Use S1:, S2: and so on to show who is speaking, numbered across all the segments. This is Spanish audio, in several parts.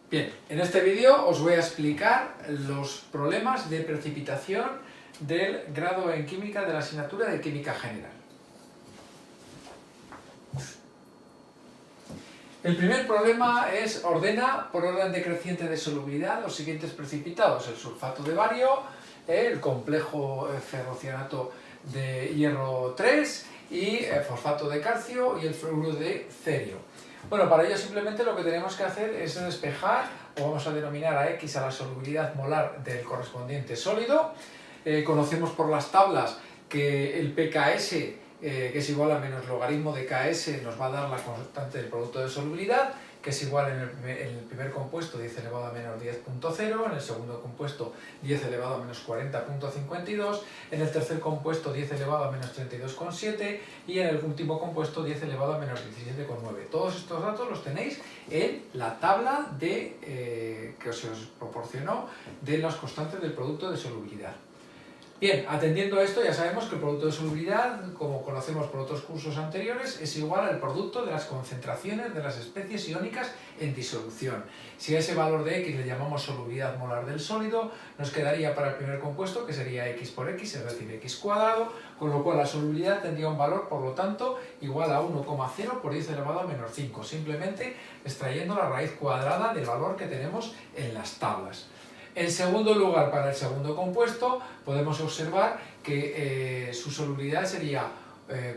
S1: Bien, en este vídeo os voy a explicar los problemas de precipitación del grado en química de la asignatura de Química General. El primer problema es ordena por orden decreciente de solubilidad los siguientes precipitados: el sulfato de bario, el complejo ferrocianato de hierro 3 y el fosfato de calcio y el fluoruro de cerio. Bueno, para ello simplemente lo que tenemos que hacer es despejar, o vamos a denominar a X a la solubilidad molar del correspondiente sólido. Conocemos por las tablas que el pKs, que es igual a menos logaritmo de Ks, nos va a dar la constante del producto de solubilidad, que es igual en el primer compuesto 10 elevado a menos 10.0, en el segundo compuesto 10 elevado a menos 40.52, en el tercer compuesto 10 elevado a menos 32,7 y en el último compuesto 10 elevado a menos 17,9. Todos estos datos los tenéis en la tabla que se os proporcionó de las constantes del producto de solubilidad. Bien, atendiendo a esto, ya sabemos que el producto de solubilidad, como conocemos por otros cursos anteriores, es igual al producto de las concentraciones de las especies iónicas en disolución. Si a ese valor de X le llamamos solubilidad molar del sólido, nos quedaría para el primer compuesto, que sería X por X, es decir, X cuadrado, con lo cual la solubilidad tendría un valor, por lo tanto, igual a 1,0 por 10 elevado a menos 5, simplemente extrayendo la raíz cuadrada del valor que tenemos en las tablas. En segundo lugar, para el segundo compuesto, podemos observar que su solubilidad sería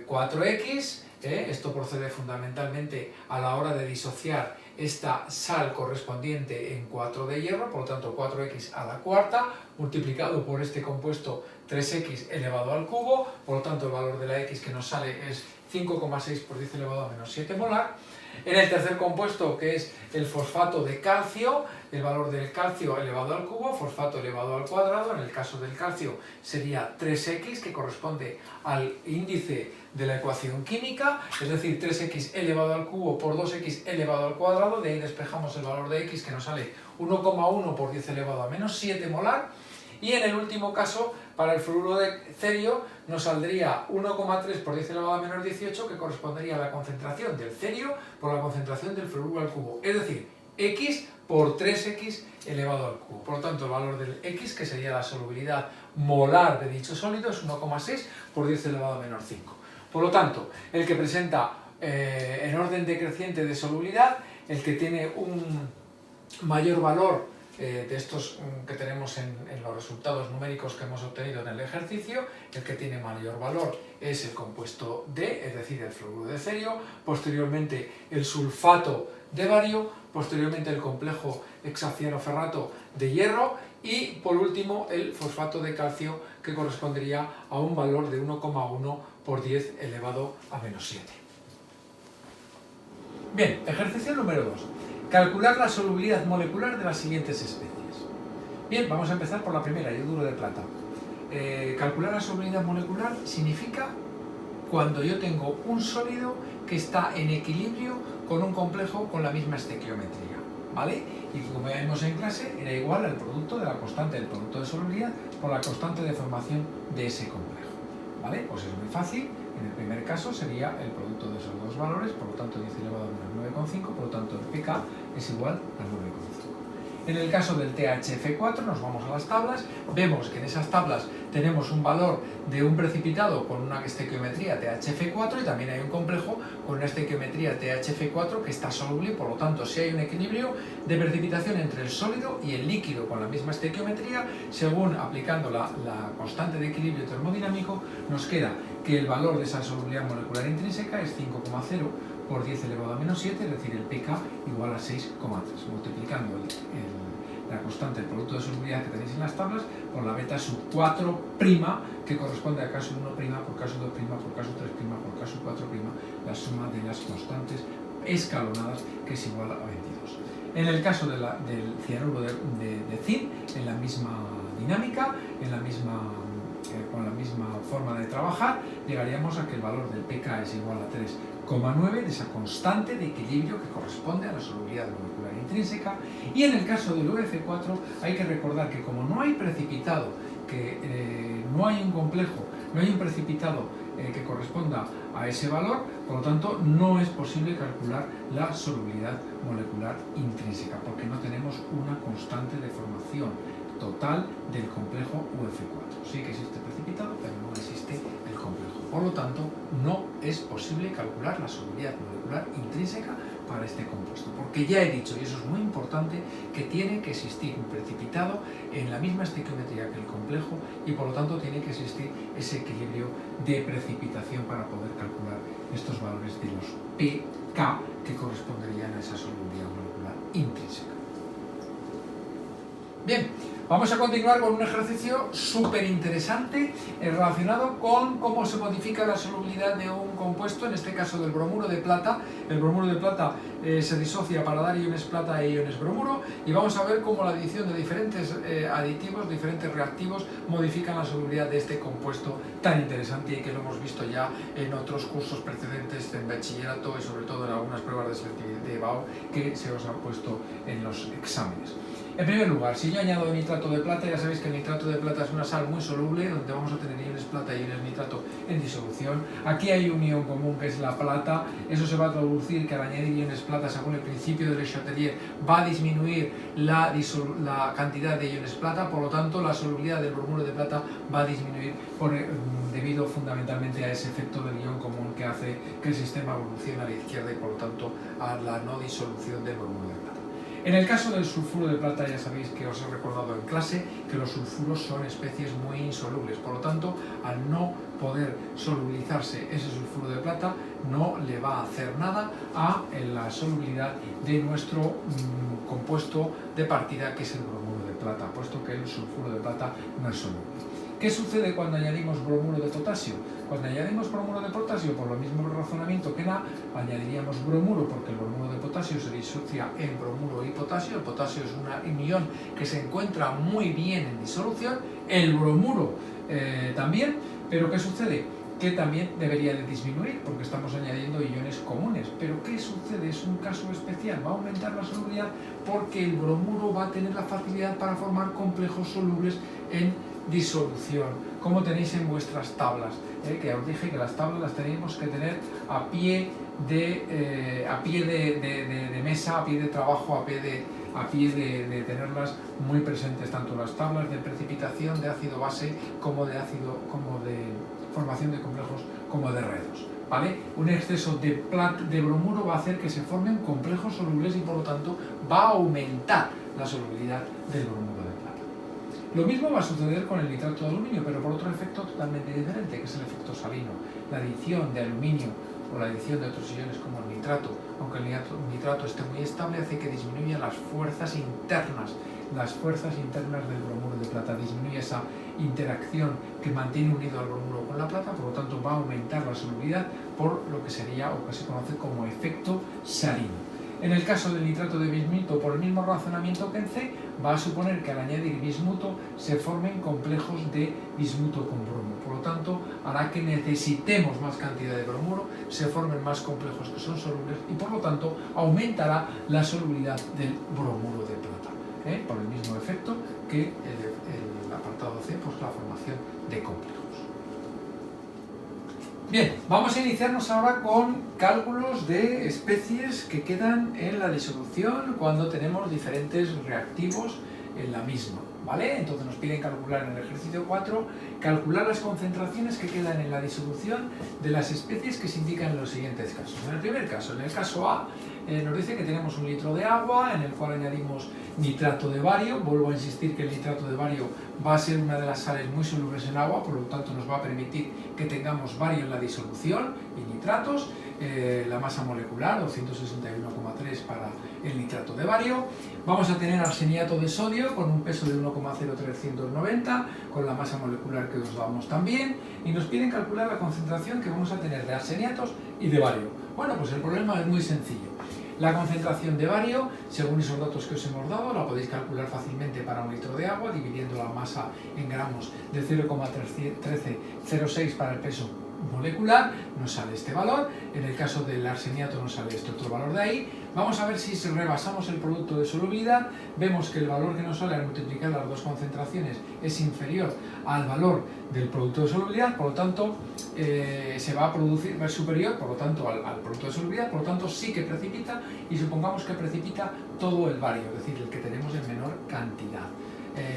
S1: 4X, esto procede fundamentalmente a la hora de disociar esta sal correspondiente en 4 de hierro, por lo tanto 4X a la cuarta, multiplicado por este compuesto 3X elevado al cubo, por lo tanto el valor de la X que nos sale es 5,6 por 10 elevado a menos 7 molar. En el tercer compuesto, que es el fosfato de calcio, el valor del calcio elevado al cubo, fosfato elevado al cuadrado. En el caso del calcio sería 3X, que corresponde al índice de la ecuación química, es decir, 3X elevado al cubo por 2X elevado al cuadrado. De ahí despejamos el valor de X, que nos sale 1,1 por 10 elevado a menos 7 molar. Y en el último caso, para el fluoruro de cerio, nos saldría 1,3 por 10 elevado a menos 18, que correspondería a la concentración del cerio por la concentración del fluoruro al cubo. Es decir, X por 3X elevado al cubo. Por lo tanto, el valor del X, que sería la solubilidad molar de dicho sólido, es 1,6 por 10 elevado a menos 5. Por lo tanto, el que presenta en orden decreciente de solubilidad, el que tiene un mayor valor de estos que tenemos en los resultados numéricos que hemos obtenido en el ejercicio, el que tiene mayor valor es el compuesto D, es decir, el fluoruro de cerio, posteriormente el sulfato de bario, posteriormente el complejo hexacianoferrato de hierro y por último el fosfato de calcio, que correspondería a un valor de 1,1 por 10 elevado a menos 7. Bien, ejercicio número 2. Calcular la solubilidad molecular de las siguientes especies. Bien, vamos a empezar por la primera, yoduro de plata. Calcular la solubilidad molecular significa cuando yo tengo un sólido que está en equilibrio con un complejo con la misma estequiometría, ¿vale? Y como vimos en clase, era igual al producto de la constante del producto de solubilidad por la constante de formación de ese complejo, ¿vale? Pues es muy fácil. En el primer caso sería el producto de esos dos valores, por lo tanto 10 elevado a menos 9,5, por lo tanto el pK es igual a 9,5. En el caso del THF4 nos vamos a las tablas, vemos que en esas tablas tenemos un valor de un precipitado con una estequiometría THF4 y también hay un complejo con una estequiometría THF4 que está soluble, por lo tanto si hay un equilibrio de precipitación entre el sólido y el líquido con la misma estequiometría, según aplicando la constante de equilibrio termodinámico, nos queda que el valor de esa solubilidad molecular intrínseca es 5,0 por 10 elevado a menos 7, es decir, el pK igual a 6,3, multiplicando la constante del producto de solubilidad que tenéis en las tablas por la beta sub 4', que corresponde a caso 1' por caso 2', por caso 3', por caso 4', la suma de las constantes escalonadas, que es igual a 22. En el caso del cianuro de zinc, en la misma dinámica, con la misma forma de trabajar, llegaríamos a que el valor del pK es igual a 3,9 de esa constante de equilibrio que corresponde a la solubilidad molecular intrínseca. Y en el caso del UF4 hay que recordar que como no hay precipitado, que no hay un complejo, no hay un precipitado que corresponda a ese valor, por lo tanto no es posible calcular la solubilidad molecular intrínseca, porque no tenemos una constante de formación total del complejo UF4. Sí que existe el precipitado, pero no existe el complejo. Por lo tanto, no es posible calcular la solubilidad molecular intrínseca para este compuesto, porque ya he dicho, y eso es muy importante, que tiene que existir un precipitado en la misma estequiometría que el complejo y por lo tanto tiene que existir ese equilibrio de precipitación para poder calcular estos valores de los pK que corresponderían a esa solubilidad molecular intrínseca. Bien, vamos a continuar con un ejercicio súper interesante relacionado con cómo se modifica la solubilidad de un compuesto, en este caso del bromuro de plata. El bromuro de plata se disocia para dar iones plata e iones bromuro, y vamos a ver cómo la adición de diferentes aditivos, diferentes reactivos, modifican la solubilidad de este compuesto tan interesante y que lo hemos visto ya en otros cursos precedentes en bachillerato y sobre todo en algunas pruebas de selectividad de BAO que se os han puesto en los exámenes. En primer lugar, si yo añado nitrato de plata, ya sabéis que el nitrato de plata es una sal muy soluble, donde vamos a tener iones plata y iones nitrato en disolución. Aquí hay un ion común que es la plata, eso se va a traducir que al añadir iones plata, según el principio de Le Chatelier, va a disminuir la cantidad de iones plata, por lo tanto la solubilidad del bromuro de plata va a disminuir debido fundamentalmente a ese efecto del ion común que hace que el sistema evolucione a la izquierda y por lo tanto a la no disolución del bromuro de plata. En el caso del sulfuro de plata, ya sabéis que os he recordado en clase que los sulfuros son especies muy insolubles, por lo tanto, al no poder solubilizarse ese sulfuro de plata, no le va a hacer nada a la solubilidad de nuestro compuesto de partida, que es el bromuro de plata, puesto que el sulfuro de plata no es soluble. ¿Qué sucede cuando añadimos bromuro de potasio? Cuando añadimos bromuro de potasio, por lo mismo razonamiento que añadiríamos bromuro, porque el bromuro de potasio se disocia en bromuro y potasio. El potasio es un ion que se encuentra muy bien en disolución, el bromuro también, pero ¿qué sucede? Que también debería de disminuir porque estamos añadiendo iones comunes. Pero ¿qué sucede? Es un caso especial, va a aumentar la solubilidad porque el bromuro va a tener la facilidad para formar complejos solubles en disolución, como tenéis en vuestras tablas, que os dije que las tablas las teníamos que tener a pie de mesa, a pie de trabajo, a pie de tenerlas muy presentes, tanto las tablas de precipitación de ácido-base como de formación de complejos como de redos. ¿Vale? Un exceso de bromuro va a hacer que se formen complejos solubles y por lo tanto va a aumentar la solubilidad del bromuro de plata. Lo mismo va a suceder con el nitrato de aluminio, pero por otro efecto totalmente diferente, que es el efecto salino. La adición de aluminio o la adición de otros iones como el nitrato, aunque el nitrato esté muy estable, hace que disminuya las fuerzas internas del bromuro de plata, disminuye esa interacción que mantiene unido al bromuro con la plata, por lo tanto va a aumentar la solubilidad por lo que sería o que se conoce como efecto salino. En el caso del nitrato de bismuto, por el mismo razonamiento que en C, va a suponer que al añadir bismuto se formen complejos de bismuto con bromo. Por lo tanto, hará que necesitemos más cantidad de bromuro, se formen más complejos que son solubles y por lo tanto aumentará la solubilidad del bromuro de plata, por el mismo efecto que el apartado C, pues la formación de complejos. Bien, vamos a iniciarnos ahora con cálculos de especies que quedan en la disolución cuando tenemos diferentes reactivos en la misma, ¿vale? Entonces nos piden calcular en el ejercicio 4, calcular las concentraciones que quedan en la disolución de las especies que se indican en los siguientes casos. En el primer caso, en el caso A, nos dice que tenemos 1 litro de agua en el cual añadimos nitrato de bario. Vuelvo a insistir que el nitrato de bario va a ser una de las sales muy solubles en agua, por lo tanto nos va a permitir que tengamos bario en la disolución y nitratos. La masa molecular, 261,3 para el nitrato de bario. Vamos a tener arseniato de sodio con un peso de 1,0390, con la masa molecular que os damos también, y nos piden calcular la concentración que vamos a tener de arseniatos y de bario. Bueno, pues el problema es muy sencillo. La concentración de bario, según esos datos que os hemos dado, la podéis calcular fácilmente para 1 litro de agua, dividiendo la masa en gramos de 0,1306 para el peso molecular nos sale este valor, en el caso del arseniato nos sale este otro valor de ahí. Vamos a ver si rebasamos el producto de solubilidad, vemos que el valor que nos sale al multiplicar las dos concentraciones es inferior al valor del producto de solubilidad, por lo tanto se va a producir, va a ser superior por lo tanto al producto de solubilidad, por lo tanto sí que precipita, y supongamos que precipita todo el bario, es decir, el que tenemos en menor cantidad.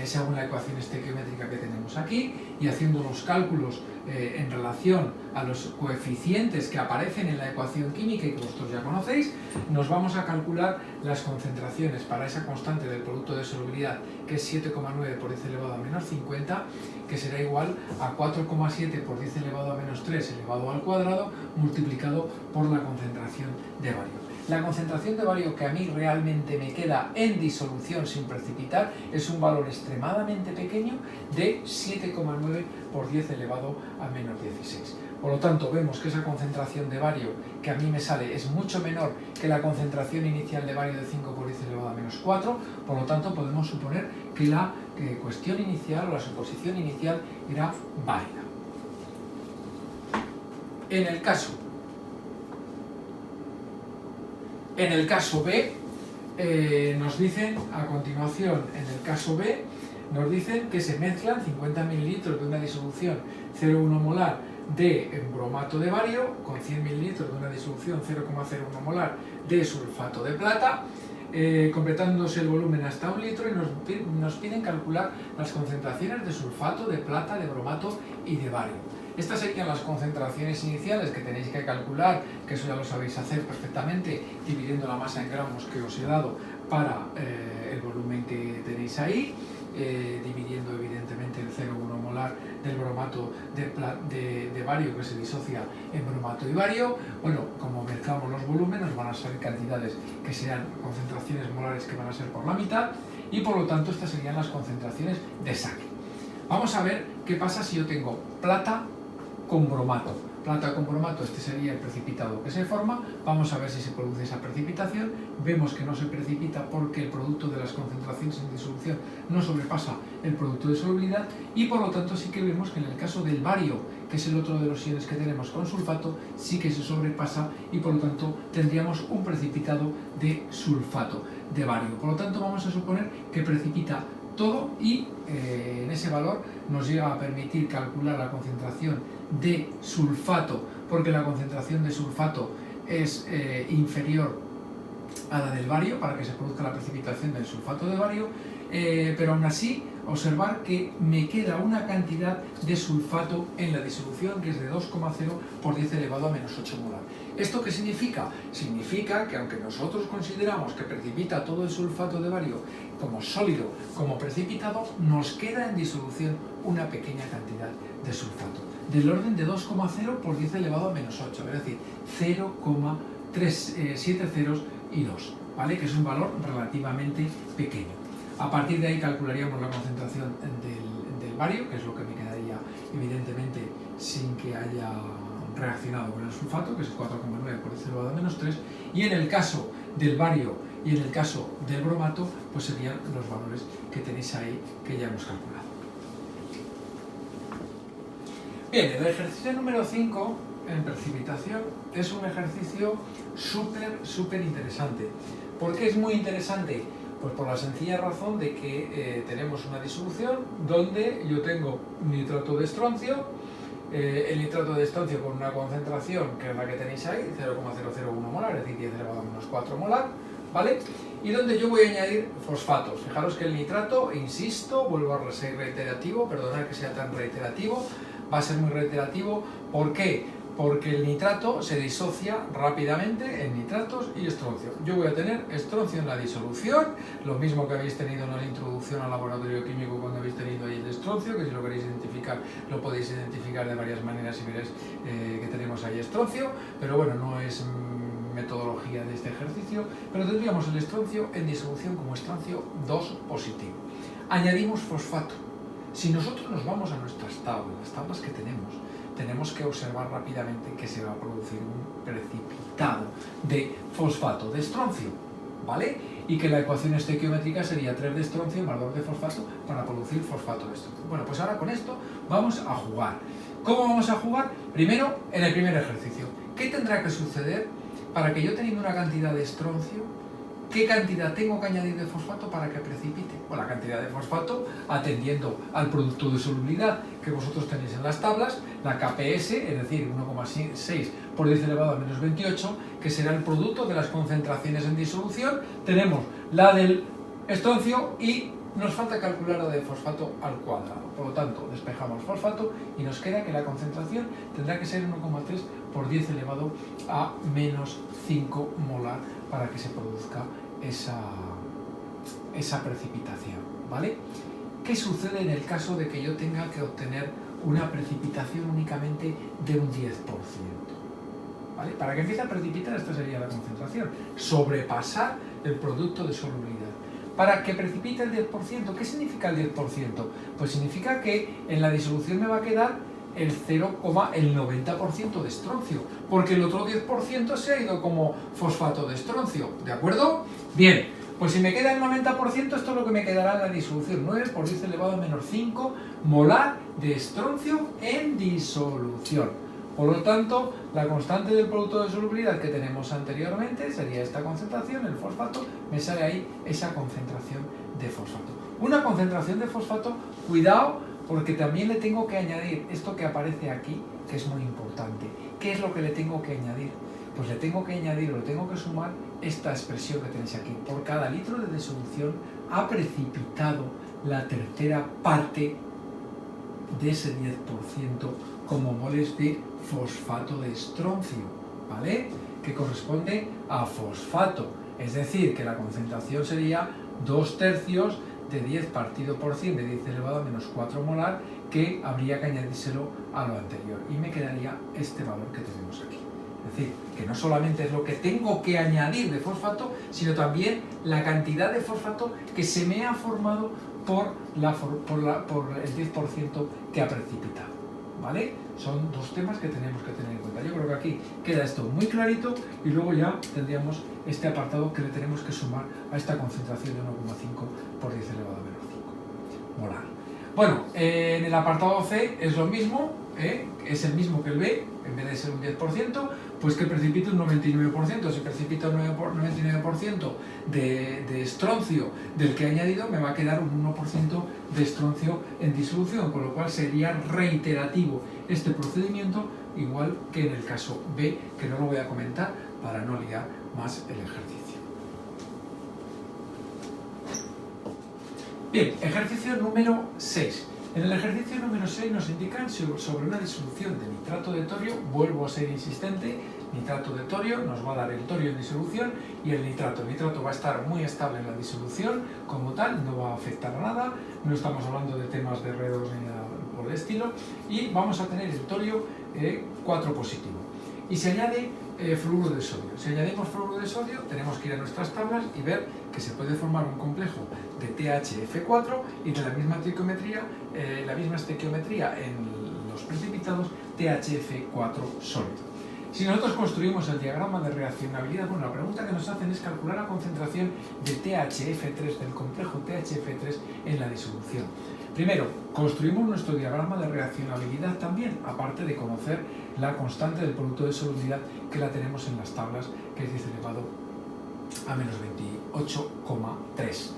S1: Según la ecuación estequiométrica que tenemos aquí, y haciendo los cálculos en relación a los coeficientes que aparecen en la ecuación química y que vosotros ya conocéis, nos vamos a calcular las concentraciones para esa constante del producto de solubilidad, que es 7,9 por 10 elevado a menos 50, que será igual a 4,7 por 10 elevado a menos 3 elevado al cuadrado multiplicado por la concentración de bario. La concentración de bario que a mí realmente me queda en disolución sin precipitar es un valor extremadamente pequeño de 7,9 por 10 elevado a menos 16. Por lo tanto, vemos que esa concentración de bario que a mí me sale es mucho menor que la concentración inicial de bario de 5 por 10 elevado a menos 4, por lo tanto podemos suponer que la cuestión inicial o la suposición inicial era válida. En el caso B, nos dicen, a continuación, en el caso B, nos dicen que se mezclan 50 mililitros de una disolución 0,1 molar de bromato de bario con 100 mililitros de una disolución 0,01 molar de sulfato de plata, completándose el volumen hasta 1 litro, y nos piden calcular las concentraciones de sulfato, de plata, de bromato y de bario. Estas serían las concentraciones iniciales que tenéis que calcular, que eso ya lo sabéis hacer perfectamente, dividiendo la masa en gramos que os he dado para el volumen que tenéis ahí, dividiendo evidentemente el 0,1 molar del bromato de bario que se disocia en bromato y bario. Bueno, como mezclamos los volúmenes, nos van a salir cantidades que serán concentraciones molares que van a ser por la mitad, y por lo tanto estas serían las concentraciones de saque. Vamos a ver qué pasa si yo tengo plata con bromato. Plata con bromato, este sería el precipitado que se forma. Vamos a ver si se produce esa precipitación. Vemos que no se precipita porque el producto de las concentraciones en disolución no sobrepasa el producto de solubilidad, y por lo tanto sí que vemos que en el caso del bario, que es el otro de los iones que tenemos con sulfato, sí que se sobrepasa, y por lo tanto tendríamos un precipitado de sulfato de bario. Por lo tanto vamos a suponer que precipita todo, y en ese valor nos llega a permitir calcular la concentración de sulfato, porque la concentración de sulfato es inferior a la del bario para que se produzca la precipitación del sulfato de bario, pero aún así observar que me queda una cantidad de sulfato en la disolución que es de 2,0 por 10 elevado a menos 8 molar. ¿Esto qué significa? Significa que aunque nosotros consideramos que precipita todo el sulfato de bario como sólido, como precipitado, nos queda en disolución una pequeña cantidad de sulfato, del orden de 2,0 por 10 elevado a menos 8, es decir, 0,7 ceros y 2, ¿vale? Que es un valor relativamente pequeño. A partir de ahí calcularíamos la concentración del bario, que es lo que me quedaría evidentemente sin que haya reaccionado con el sulfato, que es 4,9 por 10 elevado a menos 3, y en el caso del bario y en el caso del bromato, pues serían los valores que tenéis ahí que ya hemos calculado. Bien, el ejercicio número 5 en precipitación es un ejercicio súper interesante. ¿Por qué es muy interesante? Pues por la sencilla razón de que tenemos una disolución donde yo tengo nitrato de estroncio, el nitrato de estroncio con una concentración que es la que tenéis ahí, 0,001 molar, es decir, 10 elevado a menos 4 molar, ¿vale? Y donde yo voy a añadir fosfatos. Fijaros que el nitrato, insisto, vuelvo a ser reiterativo, perdonad que sea tan reiterativo, va a ser muy reiterativo. ¿Por qué? Porque el nitrato se disocia rápidamente en nitratos y estroncio. Yo voy a tener estroncio en la disolución, lo mismo que habéis tenido en la introducción al laboratorio químico cuando habéis tenido ahí el estroncio, que si lo queréis identificar lo podéis identificar de varias maneras y veréis que tenemos ahí estroncio, pero bueno, no es metodología de este ejercicio, pero tendríamos el estroncio en disolución como estroncio 2 positivo. Añadimos fosfato. Si nosotros nos vamos a nuestras tablas, las tablas que tenemos que observar rápidamente que se va a producir un precipitado de fosfato de estroncio, ¿vale? Y que la ecuación estequiométrica sería 3 de estroncio más 2 de fosfato para producir fosfato de estroncio. Bueno, pues ahora con esto vamos a jugar. ¿Cómo vamos a jugar? Primero, en el primer ejercicio. ¿Qué tendrá que suceder para que yo teniendo una cantidad de estroncio, qué cantidad tengo que añadir de fosfato para que precipite? Pues la cantidad de fosfato atendiendo al producto de solubilidad que vosotros tenéis en las tablas, la KPS, es decir, 1,6 por 10 elevado a menos 28, que será el producto de las concentraciones en disolución. Tenemos la del estroncio y nos falta calcular la de fosfato al cuadrado. Por lo tanto, despejamos fosfato y nos queda que la concentración tendrá que ser 1,3 por 10 elevado a menos 5 molar para que se produzca esa precipitación, ¿vale? ¿Qué sucede en el caso de que yo tenga que obtener una precipitación únicamente de un 10%? ¿Vale? Para que empiece a precipitar, esta sería la concentración. Sobrepasar el producto de solubilidad. Para que precipite el 10%, ¿qué significa el 10%? Pues significa que en la disolución me va a quedar el 0,90% de estroncio, porque el otro 10% se ha ido como fosfato de estroncio, ¿de acuerdo? Bien, pues si me queda el 90%, esto es lo que me quedará en la disolución, 9 por 10 elevado a menos 5 molar de estroncio en disolución. Por lo tanto, la constante del producto de solubilidad que tenemos anteriormente sería esta concentración, el fosfato, me sale ahí esa concentración de fosfato. Una concentración de fosfato, cuidado, porque también le tengo que añadir esto que aparece aquí, que es muy importante. ¿Qué es lo que le tengo que añadir? Pues le tengo que añadir o le tengo que sumar esta expresión que tenéis aquí. Por cada litro de disolución ha precipitado la tercera parte de ese 10% como moles de fosfato de estroncio, ¿vale? Que corresponde a fosfato. Es decir, que la concentración sería 2/3 de 10 partido por 100 de 10 elevado a menos 4 molar, que habría que añadírselo a lo anterior. Y me quedaría este valor que tenemos aquí. Es decir, que no solamente es lo que tengo que añadir de fosfato, sino también la cantidad de fosfato que se me ha formado por el 10% que ha precipitado, ¿vale? Son dos temas que tenemos que tener en cuenta. Yo creo que aquí queda esto muy clarito y luego ya tendríamos este apartado que le tenemos que sumar a esta concentración de 1,5 por 10 elevado a menos 5 molar. Bueno, en el apartado C es lo mismo, es el mismo que el B, en vez de ser un 10%, pues que precipite un 99%. Si precipita un 99% de estroncio del que he añadido, me va a quedar un 1% de estroncio en disolución, con lo cual sería reiterativo este procedimiento, igual que en el caso B, que no lo voy a comentar para no liar más el ejercicio. Bien, ejercicio número 6. En el ejercicio número 6 nos indican sobre una disolución de nitrato de torio. Vuelvo a ser insistente, nitrato de torio nos va a dar el torio en disolución y el nitrato. El nitrato va a estar muy estable en la disolución como tal, no va a afectar a nada, no estamos hablando de temas de redos ni nada por el estilo, y vamos a tener el torio 4 positivo. Y se añade fluoruro de sodio. Si añadimos fluoruro de sodio, tenemos que ir a nuestras tablas y ver que se puede formar un complejo de THF4 y de la misma estequiometría en los precipitados THF4 sólido. Si nosotros construimos el diagrama de reaccionabilidad, bueno, la pregunta que nos hacen es calcular la concentración de THF3, del complejo THF3 en la disolución. Primero, construimos nuestro diagrama de reaccionabilidad también, aparte de conocer la constante del producto de solubilidad que la tenemos en las tablas, que es 10 elevado a menos 28,3,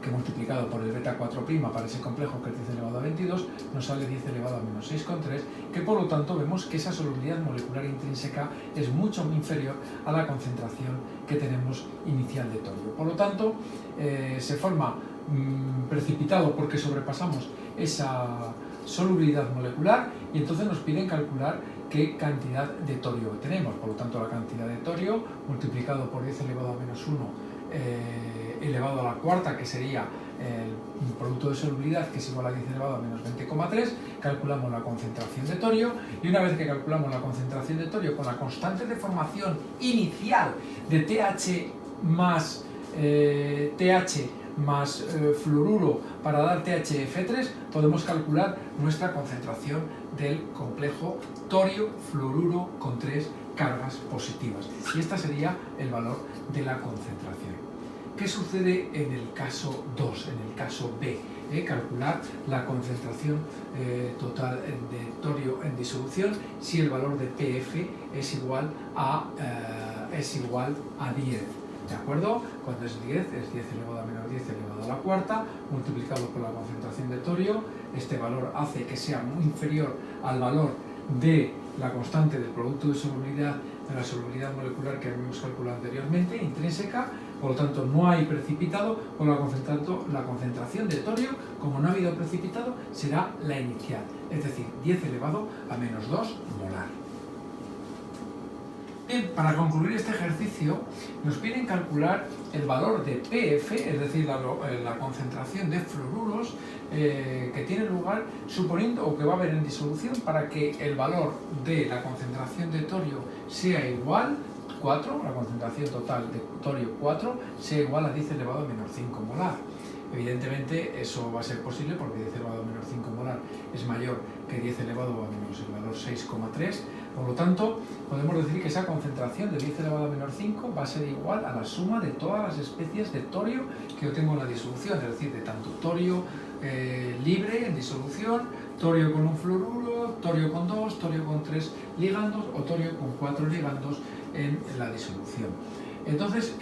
S1: que multiplicado por el beta 4' para ese complejo, que es 10 elevado a 22, nos sale 10 elevado a menos 6,3, que por lo tanto vemos que esa solubilidad molecular intrínseca es mucho inferior a la concentración que tenemos inicial de torio. Por lo tanto, se forma precipitado porque sobrepasamos esa solubilidad molecular y entonces nos piden calcular qué cantidad de torio tenemos. Por lo tanto, la cantidad de torio multiplicado por 10 elevado a menos 1 elevado a la cuarta, que sería el producto de solubilidad, que es igual a 10 elevado a menos 20,3, calculamos la concentración de torio, y una vez que calculamos la concentración de torio con la constante de formación inicial de TH más fluoruro para dar THF3, podemos calcular nuestra concentración del complejo torio-fluoruro con 3 cargas positivas. Y este sería el valor de la concentración. ¿Qué sucede en el caso 2, en el caso B? calcular la concentración total de torio en disolución si el valor de PF es igual a 10. ¿De acuerdo? Cuando es 10, es 10 elevado a menos 10 elevado a la cuarta, multiplicado por la concentración de torio. Este valor hace que sea muy inferior al valor de la constante del producto de solubilidad, de la solubilidad molecular que habíamos calculado anteriormente, intrínseca. Por lo tanto, no hay precipitado, o la concentración de torio, como no ha habido precipitado, será la inicial, es decir, 10 elevado a menos 2 molar. Bien, para concluir este ejercicio nos piden calcular el valor de PF, es decir, la concentración de fluoruros que tiene lugar suponiendo o que va a haber en disolución para que el valor de la concentración de torio sea igual 4, la concentración total de torio 4, sea igual a 10 elevado a menos 5 molar. Evidentemente eso va a ser posible porque 10 elevado a menos 5 molar es mayor que 10 elevado a menos el valor 6,3. Por lo tanto, podemos decir que esa concentración de 10 elevado a menos 5 va a ser igual a la suma de todas las especies de torio que yo tengo en la disolución, es decir, de tanto torio libre en disolución, torio con un fluoruro, torio con 2, torio con 3 ligandos o torio con 4 ligandos en la disolución. Entonces,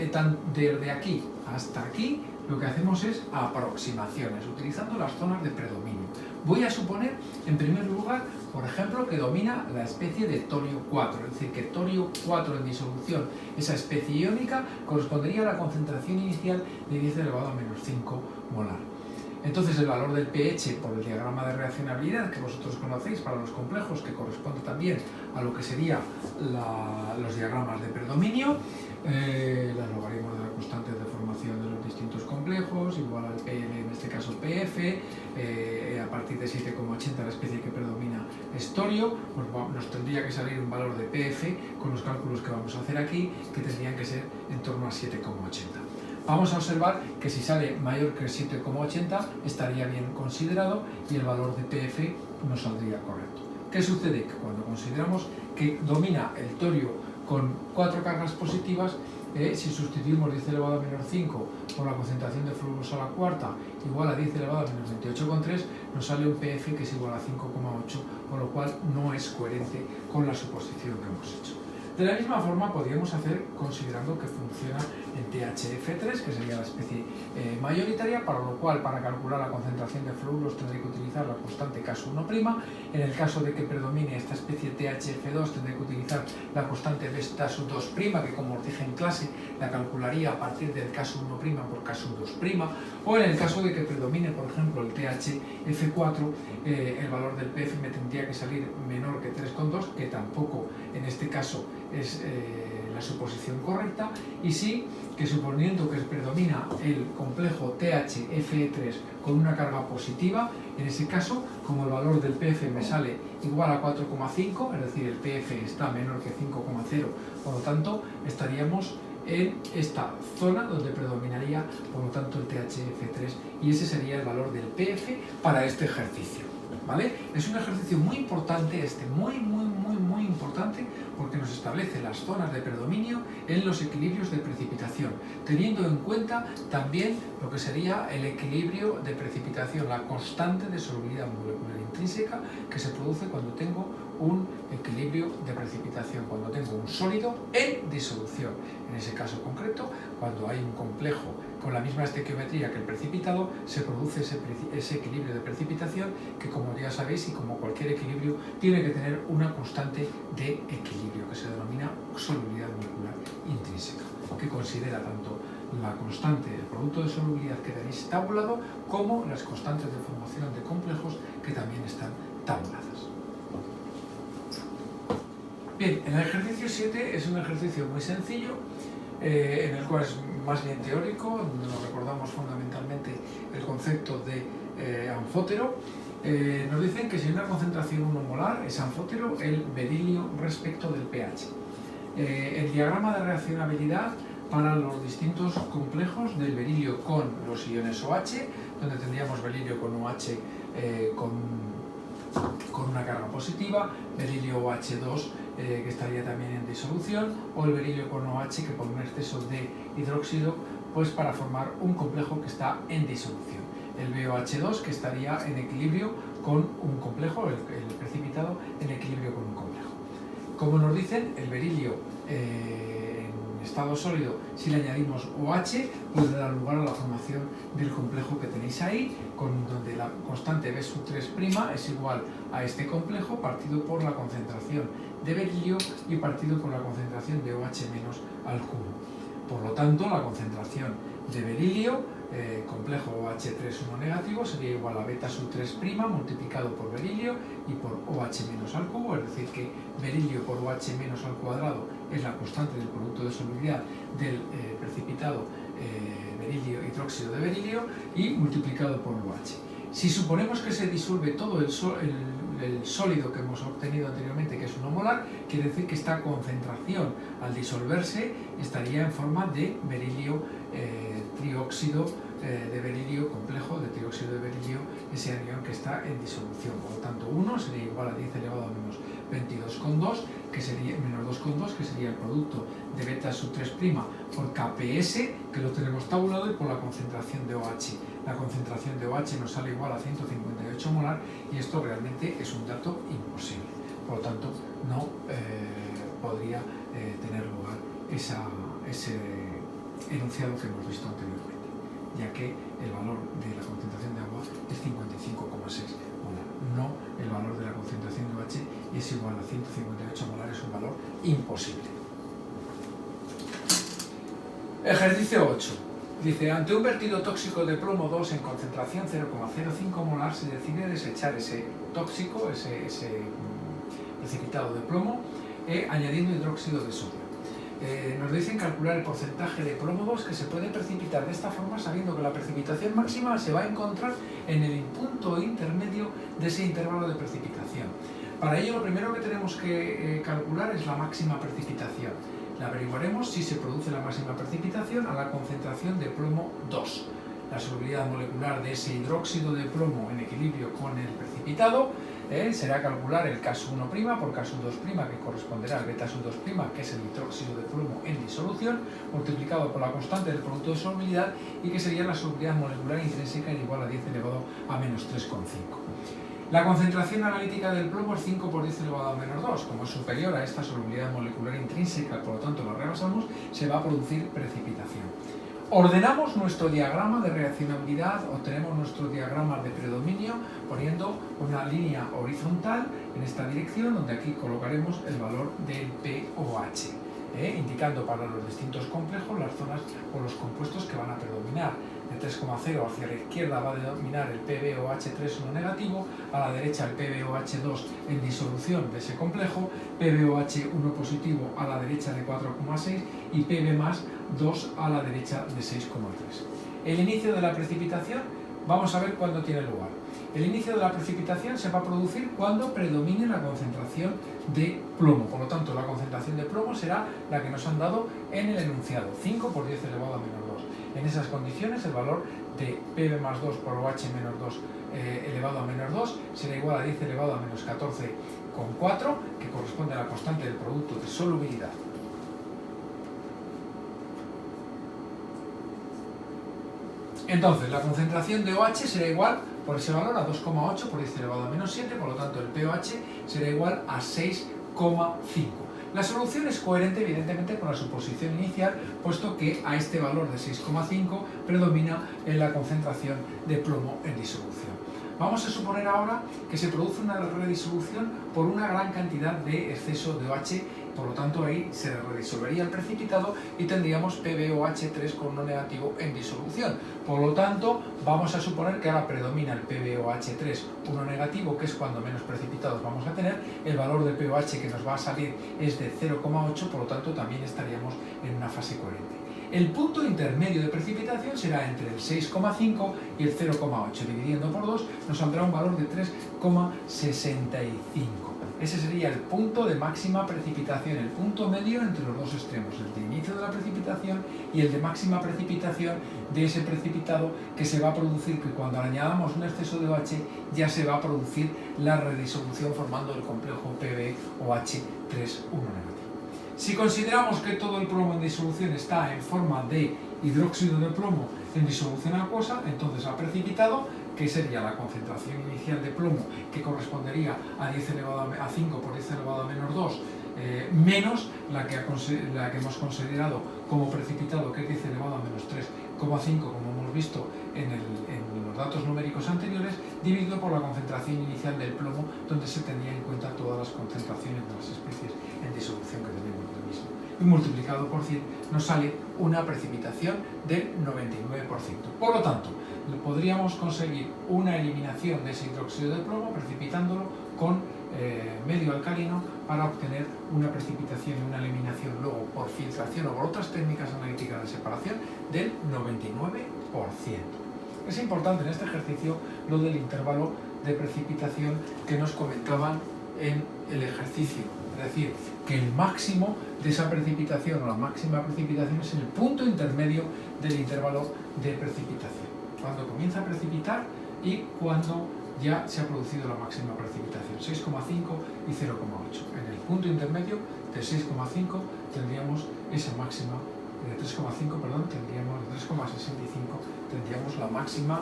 S1: desde aquí hasta aquí, lo que hacemos es aproximaciones, utilizando las zonas de predominio. Voy a suponer, en primer lugar, por ejemplo, que domina la especie de torio 4, es decir, que torio 4 en disolución, esa especie iónica, correspondería a la concentración inicial de 10 elevado a menos 5 molar. Entonces el valor del pH por el diagrama de reaccionabilidad que vosotros conocéis para los complejos, que corresponde también a lo que serían los diagramas de predominio, los logaritmos de la constante de formación de los distintos complejos, igual al PL, en este caso PF, a partir de 7,80 la especie que predomina es torio, pues nos tendría que salir un valor de PF con los cálculos que vamos a hacer aquí, que tendrían que ser en torno a 7,80. Vamos a observar que si sale mayor que 7,80 estaría bien considerado y el valor de PF nos saldría correcto. ¿Qué sucede? Que cuando consideramos que domina el torio con 4 cargas positivas, si sustituimos 10 elevado a menos 5 por la concentración de fluoruros a la cuarta igual a 10 elevado a menos 28,3, nos sale un PF que es igual a 5,8, con lo cual no es coherente con la suposición que hemos hecho. De la misma forma podríamos hacer considerando que funciona en THF3, que sería la especie mayoritaria, para lo cual para calcular la concentración de fluoruros tendré que utilizar la constante K1'. En el caso de que predomine esta especie THF2 tendré que utilizar la constante β2', que como os dije en clase la calcularía a partir del K1' por K2', o en el caso de que predomine por ejemplo el THF4, el valor del PF me tendría que salir menor que 3,2, que tampoco en este caso es la suposición correcta, y sí que suponiendo que predomina el complejo THFE3 con una carga positiva, en ese caso, como el valor del PF me sale igual a 4,5, es decir, el PF está menor que 5,0, por lo tanto estaríamos en esta zona donde predominaría por lo tanto el THF3, y ese sería el valor del PF para este ejercicio. ¿Vale? Es un ejercicio muy importante, muy importante, porque nos establece las zonas de predominio en los equilibrios de precipitación, teniendo en cuenta también lo que sería el equilibrio de precipitación, la constante de solubilidad molecular intrínseca que se produce cuando tengo un equilibrio de precipitación, cuando tengo un sólido en disolución. En ese caso concreto, cuando hay un complejo con la misma estequiometría que el precipitado, se produce ese equilibrio de precipitación que, como ya sabéis, y como cualquier equilibrio, tiene que tener una constante de equilibrio que se denomina solubilidad molecular intrínseca, que considera tanto la constante del producto de solubilidad que tenéis tabulado como las constantes de formación de complejos que también están tabuladas. Bien, en el ejercicio 7 es un ejercicio muy sencillo, en el cual es más bien teórico, donde nos recordamos fundamentalmente el concepto de anfótero. Nos dicen que si hay una concentración 1 molar es anfótero el berilio respecto del pH. El diagrama de reaccionabilidad para los distintos complejos del berilio con los iones OH, donde tendríamos berilio con OH con una carga positiva, berilio OH2 que estaría también en disolución, o el berilio con OH que por un exceso de hidróxido, pues para formar un complejo que está en disolución. el BOH2, que estaría en equilibrio con un complejo, el precipitado en equilibrio con un complejo. Como nos dicen, el berilio en estado sólido, si le añadimos OH, puede dar lugar a la formación del complejo que tenéis ahí, donde la constante B sub 3' es igual a este complejo partido por la concentración de berilio y partido por la concentración de OH menos al cubo. Por lo tanto, la concentración de berilio, complejo OH3,1 negativo, sería igual a beta sub 3' multiplicado por berilio y por OH menos al cubo, es decir, que berilio por OH menos al cuadrado es la constante del producto de solubilidad del precipitado berilio hidróxido de berilio y multiplicado por OH. Si suponemos que se disuelve todo el sólido que hemos obtenido anteriormente, que es 1 molar, quiere decir que esta concentración al disolverse estaría en forma de berilio trióxido de berilio, complejo de trióxido de berilio, ese anión que está en disolución. Por lo tanto, 1 sería igual a 10 elevado a menos 22,2, que sería menos 2,2, que sería el producto de beta sub 3' por KPS, que lo tenemos tabulado, y por la concentración de OH. La concentración de OH nos sale igual a 158 molar, y esto realmente es un dato imposible. Por lo tanto, no podría tener lugar ese enunciado que hemos visto anteriormente, ya que el valor de la concentración de agua es 55,6 molar, no el valor de la concentración de OH, y es igual a 158 molar, es un valor imposible. Ejercicio 8. Dice, ante un vertido tóxico de plomo 2 en concentración 0,05 molar, se decide desechar ese tóxico, ese precipitado de plomo, añadiendo hidróxido de sodio. Nos dicen calcular el porcentaje de plomo 2 que se puede precipitar de esta forma, sabiendo que la precipitación máxima se va a encontrar en el punto intermedio de ese intervalo de precipitación. Para ello, lo primero que tenemos que calcular es la máxima precipitación. La averiguaremos si se produce la máxima precipitación a la concentración de plomo 2. La solubilidad molecular de ese hidróxido de plomo en equilibrio con el precipitado será calcular el K sub 1' por K sub 2', que corresponderá al beta sub 2', que es el hidróxido de plomo en disolución, multiplicado por la constante del producto de solubilidad, y que sería la solubilidad molecular intrínseca igual a 10 elevado a menos 3,5. La concentración analítica del plomo es 5 por 10 elevado a menos 2. Como es superior a esta solubilidad molecular intrínseca, por lo tanto la rebasamos, se va a producir precipitación. Ordenamos nuestro diagrama de reaccionabilidad, obtenemos nuestro diagrama de predominio poniendo una línea horizontal en esta dirección, donde aquí colocaremos el valor del pOH, indicando para los distintos complejos las zonas o los compuestos que van a predominar. De 3,0 hacia la izquierda va a dominar el PbOH3,1 negativo, a la derecha el PbOH2 en disolución de ese complejo, PbOH1 positivo a la derecha de 4,6 y Pb más 2 a la derecha de 6,3. El inicio de la precipitación, vamos a ver cuándo tiene lugar. El inicio de la precipitación se va a producir cuando predomine la concentración de plomo. Por lo tanto, la concentración de plomo será la que nos han dado en el enunciado, 5 por 10 elevado a menos 2. En esas condiciones, el valor de Pb más 2 por OH menos 2 elevado a menos 2 será igual a 10 elevado a menos 14,4, que corresponde a la constante del producto de solubilidad. Entonces, la concentración de OH será igual, por ese valor, a 2,8 por 10 elevado a menos 7, por lo tanto el pOH será igual a 6,5. La solución es coherente, evidentemente, con la suposición inicial, puesto que a este valor de 6,5 predomina en la concentración de plomo en disolución. Vamos a suponer ahora que se produce una redisolución por una gran cantidad de exceso de OH, por lo tanto ahí se redisolvería el precipitado y tendríamos PbOH3,1 negativo en disolución. Por lo tanto, vamos a suponer que ahora predomina el PbOH3,1 negativo, que es cuando menos precipitados vamos a tener. El valor de pOH que nos va a salir es de 0,8, por lo tanto también estaríamos en una fase coherente. El punto intermedio de precipitación será entre el 6,5 y el 0,8. Dividiendo por 2 nos saldrá un valor de 3,65. Ese sería el punto de máxima precipitación, el punto medio entre los dos extremos, el de inicio de la precipitación y el de máxima precipitación de ese precipitado, que se va a producir que cuando añadamos un exceso de OH ya se va a producir la redisolución formando el complejo PbOH3,1 negativo. Si consideramos que todo el plomo en disolución está en forma de hidróxido de plomo en disolución acuosa, entonces ha precipitado, que sería la concentración inicial de plomo, que correspondería a 5 por 10 elevado a menos 2, menos la que hemos considerado como precipitado, que es 10 elevado a menos 3,5, como hemos visto en los datos numéricos anteriores, dividido por la concentración inicial del plomo, donde se tendría en cuenta todas las concentraciones de las especies en disolución que tenemos del mismo. Y multiplicado por 100 nos sale una precipitación del 99%. Por lo tanto, podríamos conseguir una eliminación de ese hidróxido de plomo precipitándolo con medio alcalino para obtener una precipitación y una eliminación luego por filtración o por otras técnicas analíticas de separación del 99%. Es importante en este ejercicio lo del intervalo de precipitación que nos comentaban en el ejercicio, es decir, que el máximo de esa precipitación o la máxima precipitación es en el punto intermedio del intervalo de precipitación, cuando comienza a precipitar y cuando ya se ha producido la máxima precipitación, 6,5 y 0,8. En el punto intermedio de 6,5 tendríamos esa máxima, de 3,5, perdón, tendríamos de 3,65, tendríamos la máxima,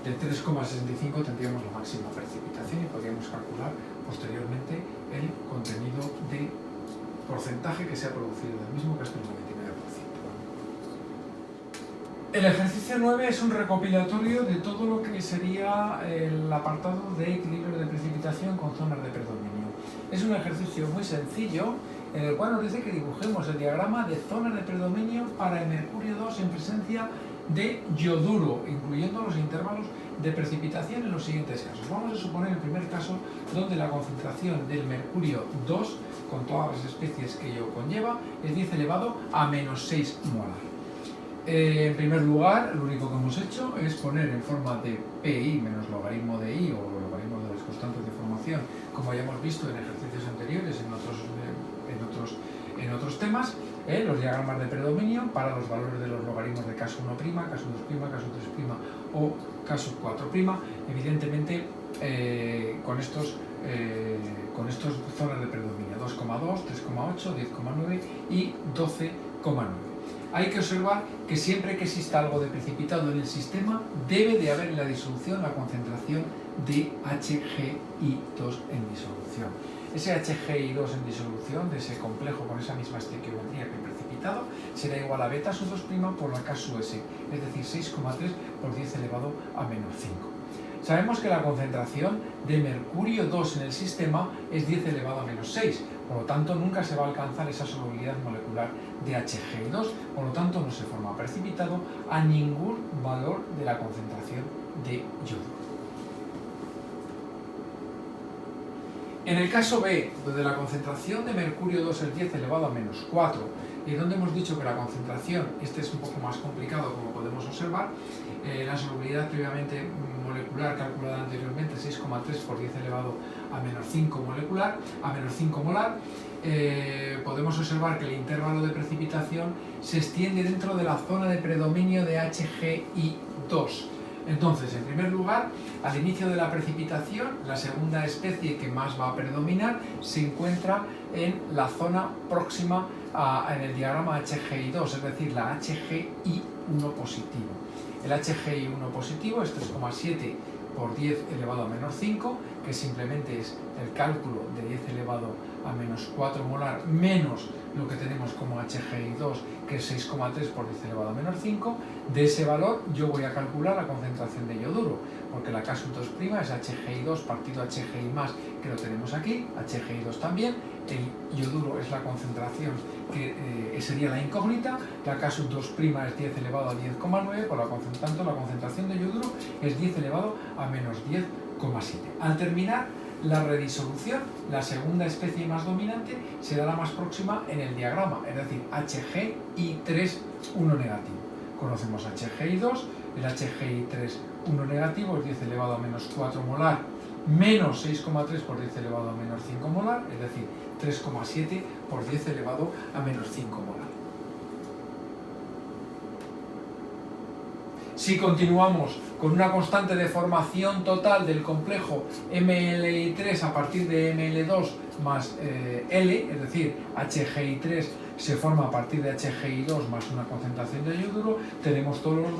S1: de 3,65 tendríamos la máxima precipitación y podríamos calcular posteriormente el contenido de porcentaje que se ha producido del mismo, que es del 99%. El ejercicio 9 es un recopilatorio de todo lo que sería el apartado de equilibrio de precipitación con zonas de predominio. Es un ejercicio muy sencillo en el cual nos dice que dibujemos el diagrama de zonas de predominio para el mercurio 2 en presencia de yoduro, incluyendo los intervalos de precipitación en los siguientes casos. Vamos a suponer el primer caso donde la concentración del mercurio 2, con todas las especies que ello conlleva, es 10 elevado a menos 6 molar. En primer lugar, lo único que hemos hecho es poner en forma de PI menos logaritmo de I o logaritmo de las constantes de formación, como ya hemos visto en ejercicios anteriores en otros temas, los diagramas de predominio para los valores de los logaritmos de caso 1', caso 2', caso 3' o caso 4', evidentemente con estos zonas de predominio 2,2, 3,8, 10,9 y 12,9. Hay que observar que siempre que exista algo de precipitado en el sistema, debe de haber en la disolución la concentración de HGI2 en disolución. Ese HGI2 en disolución de ese complejo con esa misma estequiometría que el precipitado será igual a beta sub 2' por la K sub S, es decir, 6,3 por 10 elevado a menos 5. Sabemos que la concentración de mercurio 2 en el sistema es 10 elevado a menos 6, por lo tanto nunca se va a alcanzar esa solubilidad molecular de HGI2, por lo tanto no se forma precipitado a ningún valor de la concentración de yoduro. En el caso B, donde la concentración de mercurio 2 es 10 elevado a menos 4, y donde hemos dicho que la concentración, este es un poco más complicado como podemos observar, la solubilidad previamente molecular calculada anteriormente, 6,3 por 10 elevado a menos 5 molecular, a menos 5 molar, podemos observar que el intervalo de precipitación se extiende dentro de la zona de predominio de HGI2. Entonces, en primer lugar, al inicio de la precipitación, la segunda especie que más va a predominar se encuentra en la zona próxima en el diagrama HGI2, es decir, la HGI1 positivo. El HGI1 positivo es 3,7 por 10 elevado a menos 5, que simplemente es el cálculo de 10 elevado a menos 4 molar menos lo que tenemos como HGI2, que es 6,3 por 10 elevado a menos 5. De ese valor yo voy a calcular la concentración de yoduro, porque la K sub 2' es HGI2 partido HGI más, que lo tenemos aquí, HGI2 también. El yoduro es la concentración que sería la incógnita, la K sub 2' es 10 elevado a 10,9, por lo tanto la concentración de yoduro es 10 elevado a menos 10,7. Al terminar la redisolución, la segunda especie más dominante será la más próxima en el diagrama, es decir, HGI3 1 negativo. Conocemos HGI2, el HGI3 1 negativo es 10 elevado a menos 4 molar menos 6,3 por 10 elevado a menos 5 molar, es decir, 3,7 por 10 elevado a menos 5 molar. Si continuamos con una constante de formación total del complejo MLI3 a partir de ML2 más L, es decir, HGI3 se forma a partir de HGI2 más una concentración de yoduro, tenemos todos los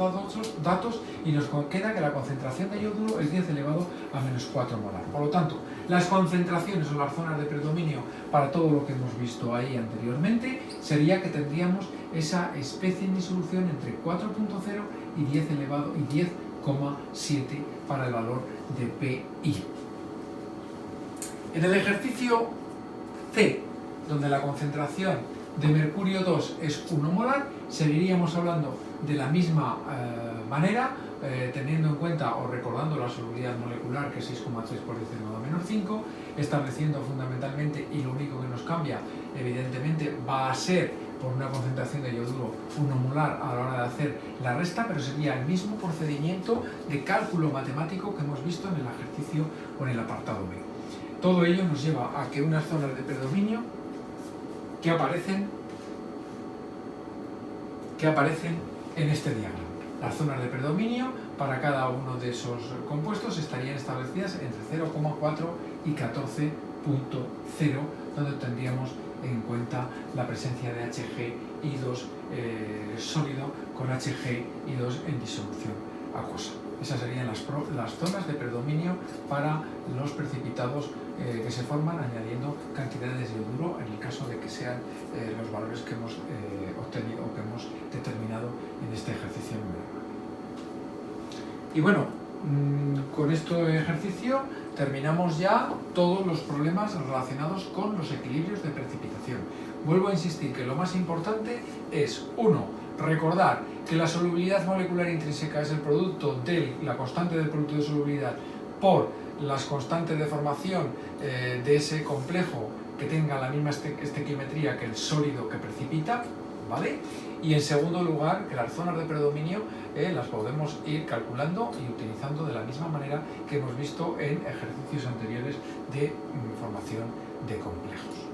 S1: datos y nos queda que la concentración de yoduro es 10 elevado a menos 4 molar. Por lo tanto, las concentraciones o las zonas de predominio para todo lo que hemos visto ahí anteriormente sería que tendríamos esa especie en disolución entre 4.0 y 10 elevado y 10,7 para el valor de PI. En el ejercicio C, donde la concentración de mercurio 2 es 1 molar, seguiríamos hablando de la misma manera, teniendo en cuenta o recordando la solubilidad molecular, que es 6,3 por 10 elevado a menos 5, estableciendo fundamentalmente, y lo único que nos cambia, evidentemente, va a ser por una concentración de yoduro 1 molar a la hora de hacer la resta, pero sería el mismo procedimiento de cálculo matemático que hemos visto en el ejercicio o en el apartado B. Todo ello nos lleva a que unas zonas de predominio que aparecen en este diagrama. Las zonas de predominio para cada uno de esos compuestos estarían establecidas entre 0,4 y 14.0, donde tendríamos en cuenta la presencia de HgI2 sólido con HgI2 en disolución acuosa. Esas serían las zonas de predominio para los precipitados que se forman añadiendo cantidades de yoduro en el caso de que sean los valores que hemos obtenido o que hemos determinado en este ejercicio numérico. Y bueno, con este ejercicio terminamos ya todos los problemas relacionados con los equilibrios de precipitación. Vuelvo a insistir que lo más importante es, 1, recordar que la solubilidad molecular intrínseca es el producto de la constante del producto de solubilidad por las constantes de formación de ese complejo que tenga la misma estequiometría que el sólido que precipita, ¿vale? Y en segundo lugar, que las zonas de predominio las podemos ir calculando y utilizando de la misma manera que hemos visto en ejercicios anteriores de formación de complejos.